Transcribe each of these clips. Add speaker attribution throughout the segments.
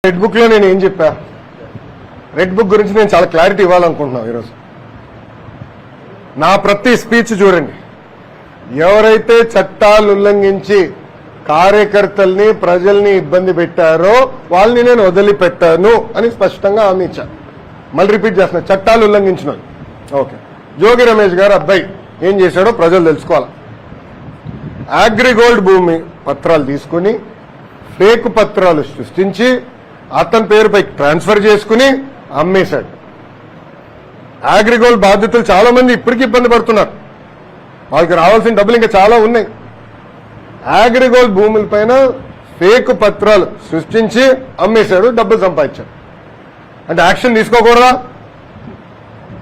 Speaker 1: Red book లో నేను ఏం చెప్పా, రెడ్ బుక్ గురించి నేను చాలా క్లారిటీ ఇవ్వాలనుకుంటున్నాను ఈరోజు. నా ప్రతి స్పీచ్ చూడండి, ఎవరైతే చట్టాలు ఉల్లంఘించి కార్యకర్తల్ని ప్రజల్ని ఇబ్బంది పెట్టారో వాళ్ళని నేను వదిలిపెట్టాను అని స్పష్టంగా హామీ ఇచ్చా. మళ్ళీ రిపీట్ చేస్తున్నా, చట్టాలు ఉల్లంఘించిన ఓకే. జోగి రమేష్ గారు అబ్బాయి ఏం చేశాడో ప్రజలు తెలుసుకోవాలి. అగ్రిగోల్డ్ భూమి పత్రాలు తీసుకుని ఫేక్ పత్రాలు సృష్టించి అతని పేరుపై ట్రాన్స్ఫర్ చేసుకుని అమ్మేశాడు. అగ్రిగోల్డ్ బాధితులు చాలా మంది ఇప్పటికీ ఇబ్బంది పడుతున్నారు, వాళ్ళకి రావాల్సిన డబ్బులు ఇంకా చాలా ఉన్నాయి. అగ్రిగోల్డ్ భూములపైన ఫేక్ పత్రాలు సృష్టించి అమ్మేశాడు, డబ్బులు సంపాదించాడు. అంటే యాక్షన్ తీసుకోకూడదా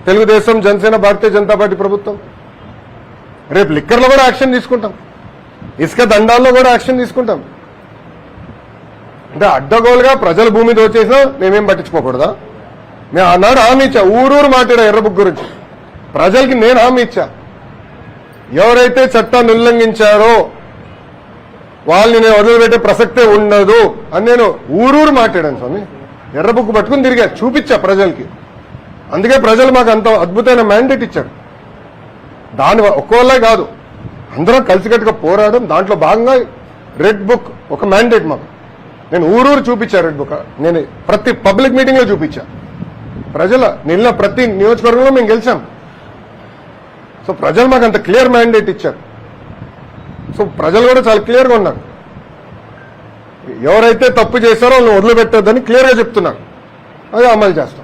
Speaker 1: తెలుగుదేశం, జనసేన, భారతీయ జనతా పార్టీ ప్రభుత్వం? రేపు లిక్కర్లో కూడా యాక్షన్ తీసుకుంటాం, ఇసుక దండాల్లో కూడా యాక్షన్ తీసుకుంటాం. అంటే అడ్డగోలుగా ప్రజల భూమి దోచేసినా మేమేం పట్టించుకోకూడదా? మేము ఆనాడు హామీ ఇచ్చా, ఊరూరు మాట్లాడా ఎర్ర బుక్ గురించి. ప్రజలకి నేను హామీ ఇచ్చా, ఎవరైతే చట్టాన్ని ఉల్లంఘించారో వాళ్ళని నేను వదిలిపెట్టే ప్రసక్తే ఉండదు అని నేను ఊరూరు మాట్లాడాను స్వామి. ఎర్ర బుక్ పట్టుకుని తిరిగా చూపించా ప్రజలకి. అందుకే ప్రజలు మాకు అంత అద్భుతమైన మ్యాండేట్ ఇచ్చారు. దాని ఒక్కోళ్ళే కాదు, అందరం కలిసికట్టుగా పోరాడడం, దాంట్లో భాగంగా రెడ్ బుక్ ఒక మ్యాండేట్ మాకు. నేను ఊరూరు చూపించా రెడ్ బుక్, నేను ప్రతి పబ్లిక్ మీటింగ్ లో చూపించా. ప్రజల నిన్న ప్రతి నియోజకవర్గంలో మేము గెలిచాం. సో ప్రజలు మాకు అంత క్లియర్ మ్యాండేట్ ఇచ్చారు. సో ప్రజలు కూడా చాలా క్లియర్గా ఉన్నారు, ఎవరైతే తప్పు చేశారో వాళ్ళని వదిలిపెట్టొద్దని క్లియర్గా చెప్తున్నారు. అది అమలు చేస్తాం.